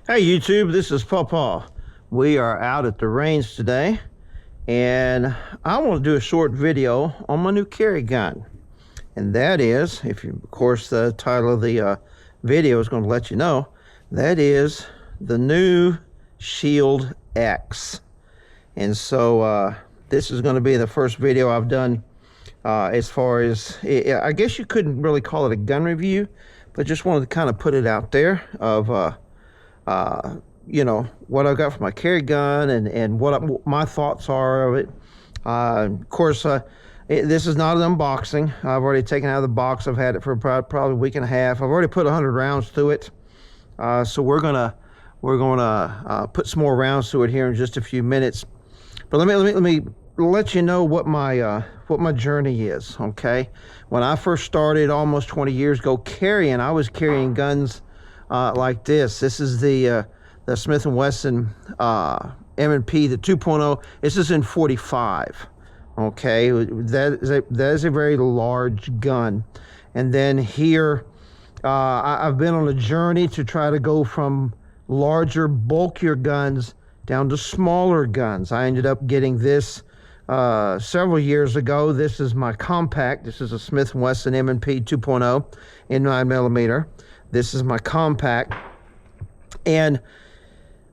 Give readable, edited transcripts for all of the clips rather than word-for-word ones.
Hey YouTube, this is Pawpaw. We are out at the range today, and I want to do a short video on my new carry gun. And that is, of course, the title of the video is going to let you know, that is the new Shield X. And so this is going to be the first video I've done as far as, I guess you couldn't really call it a gun review, but just wanted to kind of put it out there of you know, what I got for my carry gun and what my thoughts are of it. Of course, this is not an unboxing. I've already taken it out of the box. I've had it for probably a week and a half. I've already put 100 rounds through it. So we're gonna put some more rounds through it here in just a few minutes. But let me let you know what my journey is. Okay, when I first started almost 20 years ago carrying, I was carrying guns like this. This is the Smith & Wesson M&P, the 2.0. This is in 45. Okay, that is a very large gun. And then here, I've been on a journey to try to go from larger, bulkier guns down to smaller guns. I ended up getting this several years ago. This is my compact. This is a Smith & Wesson M&P 2.0 in 9mm. This is my compact, and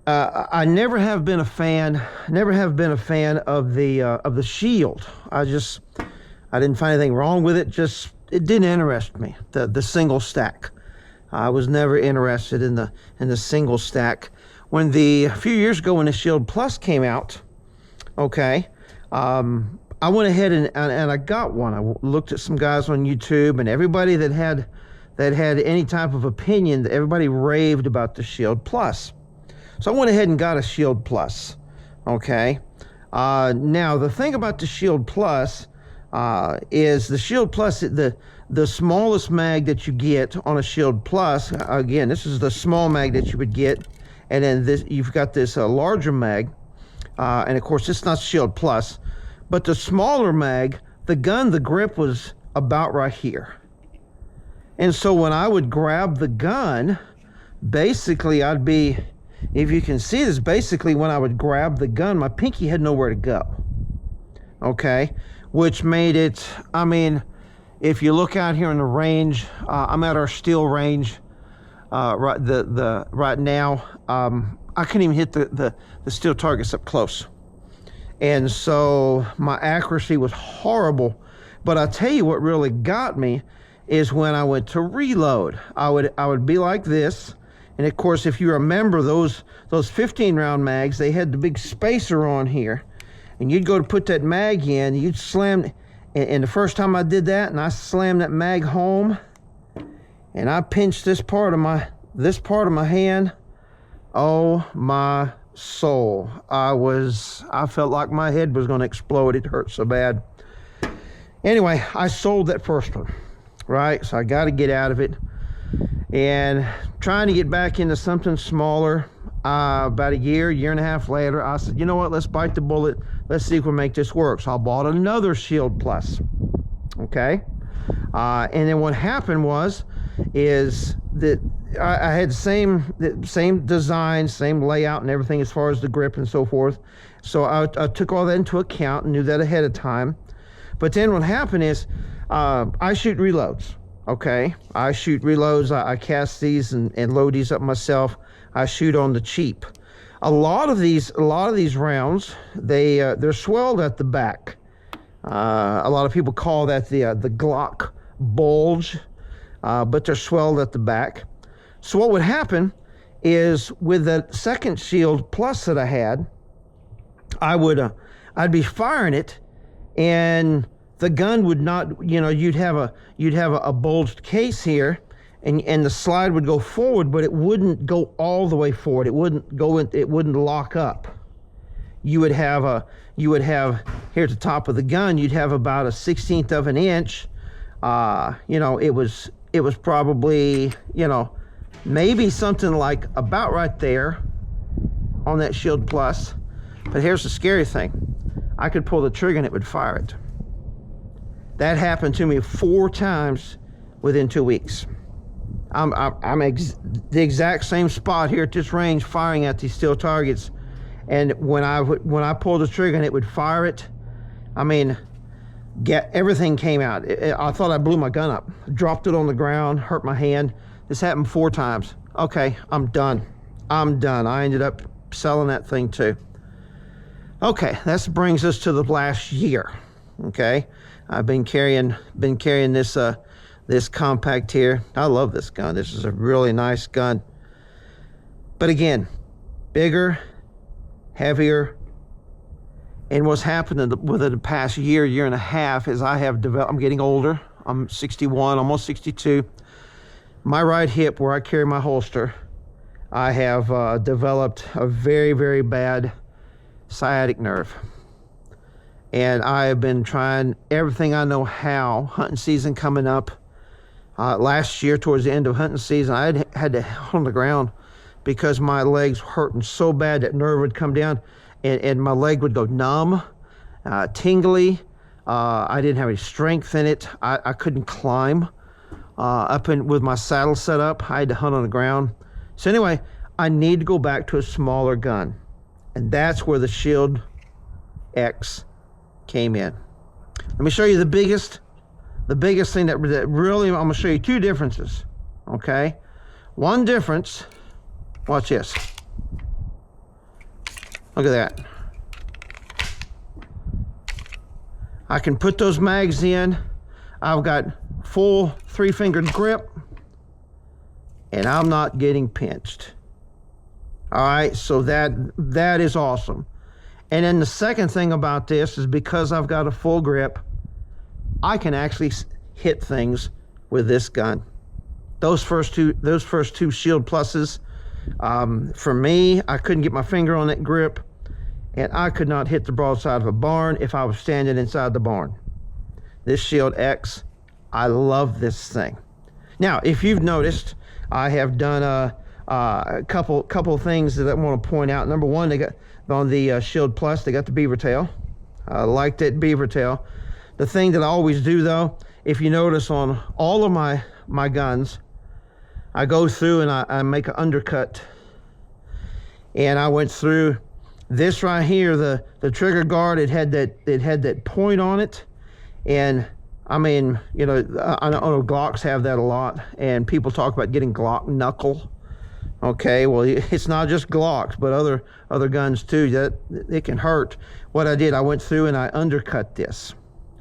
I never have been a fan of the Shield. I didn't find anything wrong with it. Just it didn't interest me. The single stack. I was never interested in the single stack. When a few years ago when the Shield Plus came out, okay, I went ahead and I got one. I looked at some guys on YouTube, and everybody that had any type of opinion, everybody raved about the Shield Plus. So I went ahead and got a Shield Plus, okay? Now, the thing about the Shield Plus is the Shield Plus, the smallest mag that you get on a Shield Plus, again, this is the small mag that you would get, and then you've got this larger mag, and of course, it's not Shield Plus, but the smaller mag, the grip was about right here. And so when I would grab the gun, basically I'd be, if you can see this, basically when I would grab the gun, my pinky had nowhere to go. Okay, which made it, I mean, if you look out here in the range, I'm at our steel range right now. I couldn't even hit the steel targets up close. And so my accuracy was horrible. But I'll tell you what really got me is when I went to reload. I would be like this, and of course, if you remember those 15-round mags, they had the big spacer on here, and you'd go to put that mag in, you'd slam, and the first time I did that, and I slammed that mag home, and I pinched this part of my hand. Oh my soul! I felt like my head was going to explode. It hurt so bad. Anyway, I sold that first one. Right, so I got to get out of it, and trying to get back into something smaller. About a year and a half later, I said, you know what, let's bite the bullet. Let's see if we make this work. So I bought another Shield Plus. Okay, and then what happened is that I had the same design, same layout, and everything as far as the grip and so forth. So I took all that into account and knew that ahead of time. But then what happened is, I shoot reloads, okay? I shoot reloads. I cast these and load these up myself. I shoot on the cheap. A lot of these rounds, they're swelled at the back. A lot of people call that the Glock bulge, but they're swelled at the back. So what would happen is with the second Shield Plus that I had, I'd be firing it, and the gun would not, you know, you'd have a bulged case here, and the slide would go forward, but it wouldn't go all the way forward. It wouldn't lock up. You would have here at the top of the gun, you'd have about a 1/16 of an inch. You know, it was probably, you know, maybe something like about right there on that Shield Plus. But here's the scary thing. I could pull the trigger and it would fire it. That happened to me 4 times within 2 weeks. the exact same spot here at this range, firing at these steel targets. And when I pulled the trigger and it would fire it, I mean, everything came out. I thought I blew my gun up. Dropped it on the ground, hurt my hand. This happened 4 times. Okay, I'm done. I'm done. I ended up selling that thing too. Okay, that brings us to the last year. Okay, I've been carrying this this compact here. I love this gun. This is a really nice gun. But again, bigger, heavier. And what's happened within the past year and a half is I'm getting older. I'm 61, almost 62. My right hip, where I carry my holster, I have developed a very, very bad sciatic nerve. And I have been trying everything I know how. Hunting season coming up. Last year, towards the end of hunting season, I had to on the ground because my legs hurting so bad that nerve would come down and my leg would go numb, tingly. I didn't have any strength in it. I couldn't climb with my saddle set up. I had to hunt on the ground. So anyway, I need to go back to a smaller gun. And that's where the Shield X came in. Let me show you the biggest thing that really, I'm gonna show you 2 differences, okay? One difference, watch this. Look at that. I can put those mags in. I've got full 3-fingered grip, and I'm not getting pinched. All right, so that is awesome. And then the second thing about this is because I've got a full grip, I can actually hit things with this gun. Those first two Shield Pluses, for me, I couldn't get my finger on that grip, and I could not hit the broadside of a barn if I was standing inside the barn. This Shield X, I love this thing. Now, if you've noticed, I have done a couple things that I want to point out. Number one, they got on the Shield Plus, they got the beaver tail. I like that beaver tail. The thing that I always do though, if you notice on all of my guns, I go through and I make an undercut. And I went through this right here, the trigger guard, it had that point on it. And I mean, you know, I know Glocks have that a lot, and people talk about getting Glock knuckle. Okay, well, it's not just Glocks, but other guns too, that it can hurt. What I did, I went through and I undercut this.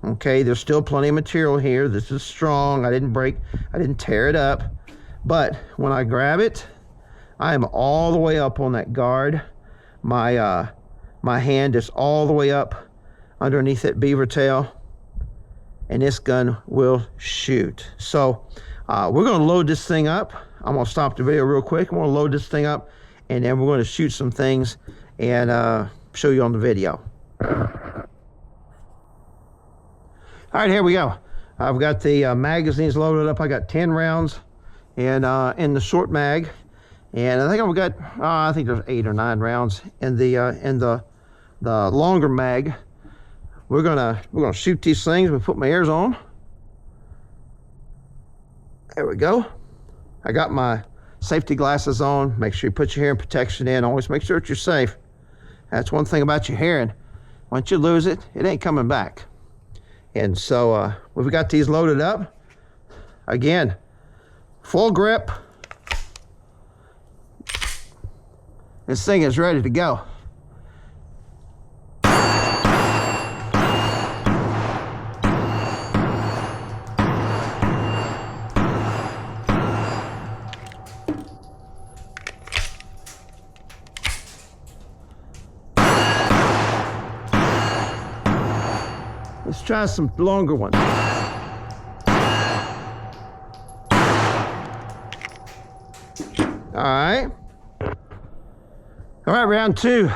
Okay, there's still plenty of material here. This is strong. I didn't tear it up. But when I grab it, I am all the way up on that guard. My hand is all the way up underneath that beaver tail, and this gun will shoot. So we're going to load this thing up. I'm going to stop the video real quick. I'm going to load this thing up, and then we're going to shoot some things and show you on the video. All right, here we go. I've got the magazines loaded up. I got 10 rounds and in the short mag, and I think I've got I think there's 8 or 9 rounds in the longer mag. We're gonna shoot these things. We put my ears on. There we go. I got my safety glasses on. Make sure you put your hearing protection in. Always make sure that you're safe. That's one thing about your hearing. Once you lose it, it ain't coming back. And so we've got these loaded up. Again, full grip. This thing is ready to go. Let's try some longer ones. All right. All right, round two.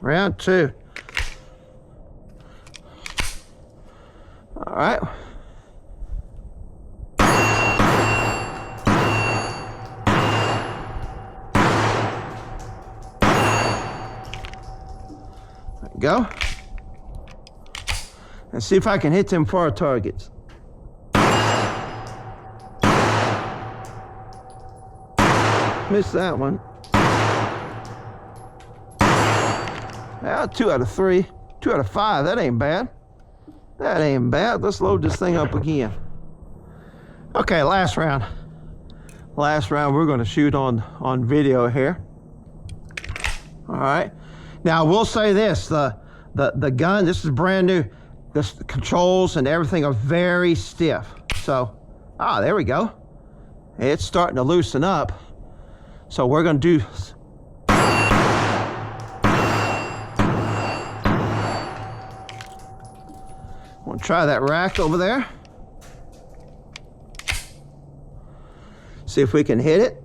Round two. All right. There we go. And see if I can hit them far targets. Missed that one. Yeah, 2 out of 3. 2 out of 5. That ain't bad. That ain't bad. Let's load this thing up again. Okay, last round. Last round we're going to shoot on video here. All right. Now I will say this: the gun. This is brand new. The controls and everything are very stiff. So, there we go. It's starting to loosen up. So we're going to do. We'll try that rack over there. See if we can hit it.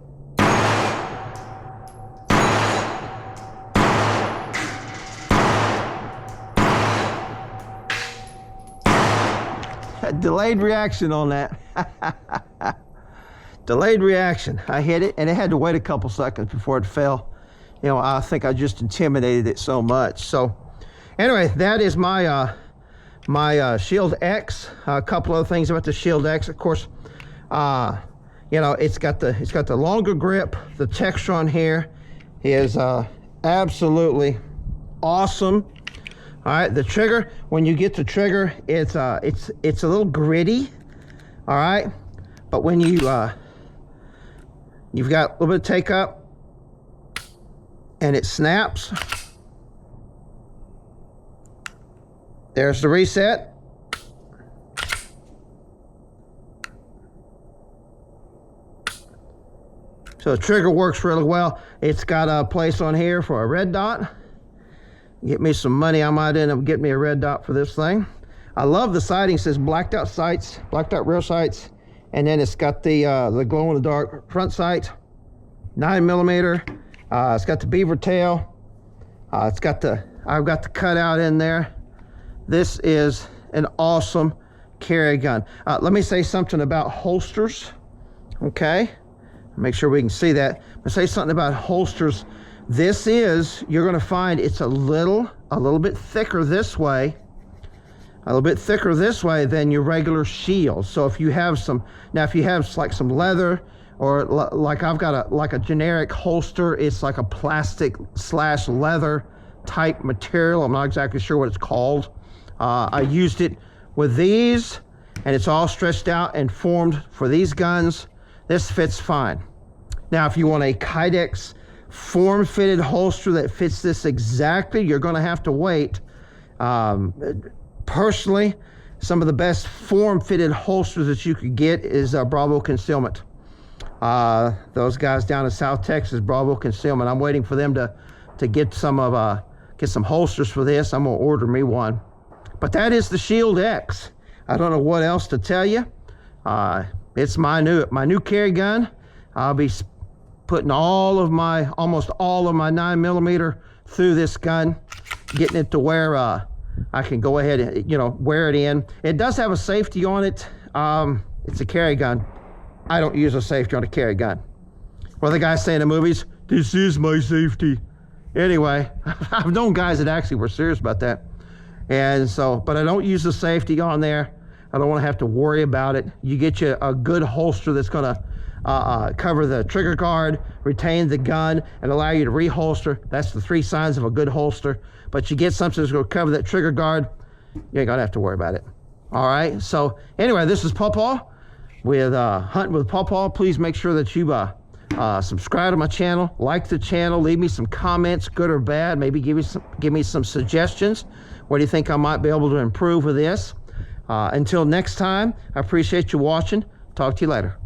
Delayed reaction on that. Delayed reaction. I hit it and it had to wait a couple seconds before it fell. You know, I think I just intimidated it so much. So anyway, that is my my Shield X. A couple other things about the Shield X, of course. You know, it's got the longer grip. The texture on here is absolutely awesome. All right, the trigger, when you get the trigger, it's a little gritty. All right, but when you you've got a little bit of take up and it snaps. There's the reset. So the trigger works really well. It's got a place on here for a red dot. Get me some money, I might end up getting me a red dot for this thing. I love the sighting. It says blacked out sights, blacked out rear sights, and then it's got the glow in the dark front sight, 9mm. It's got the beaver tail. I've got the cutout in there. This is an awesome carry gun. Let me say something about holsters. Okay. Make sure we can see that. I'm gonna say something about holsters. This is, you're gonna find it's a little bit thicker this way, than your regular shield. So if you have some, now if you have like some leather, or like I've got like a generic holster, it's like a plastic / leather type material. I'm not exactly sure what it's called. I used it with these, and it's all stretched out and formed for these guns. This fits fine. Now, if you want a Kydex form-fitted holster that fits this exactly, you're going to have to wait. Personally, some of the best form-fitted holsters that you could get is Bravo Concealment. Those guys down in South Texas, Bravo Concealment. I'm waiting for them to get some holsters for this. I'm going to order me one. But that is the Shield X. I don't know what else to tell you. It's my new carry gun. I'll be putting almost all of my 9mm through this gun, getting it to where I can go ahead and, you know, wear it in. It does have a safety on it. It's a carry gun. I don't use a safety on a carry gun. Well, the guys say in the movies, "This is my safety." Anyway, I've known guys that actually were serious about that. And so, but I don't use the safety on there. I don't want to have to worry about it. You get you a good holster that's going to cover the trigger guard, retain the gun, and allow you to reholster. That's the 3 signs of a good holster. But you get something that's going to cover that trigger guard, you ain't going to have to worry about it. All right. So anyway, this is Pawpaw with Hunting with Pawpaw. Please make sure that you subscribe to my channel, like the channel, leave me some comments, good or bad. Maybe give me some suggestions. What do you think I might be able to improve with this? Until next time, I appreciate you watching. Talk to you later.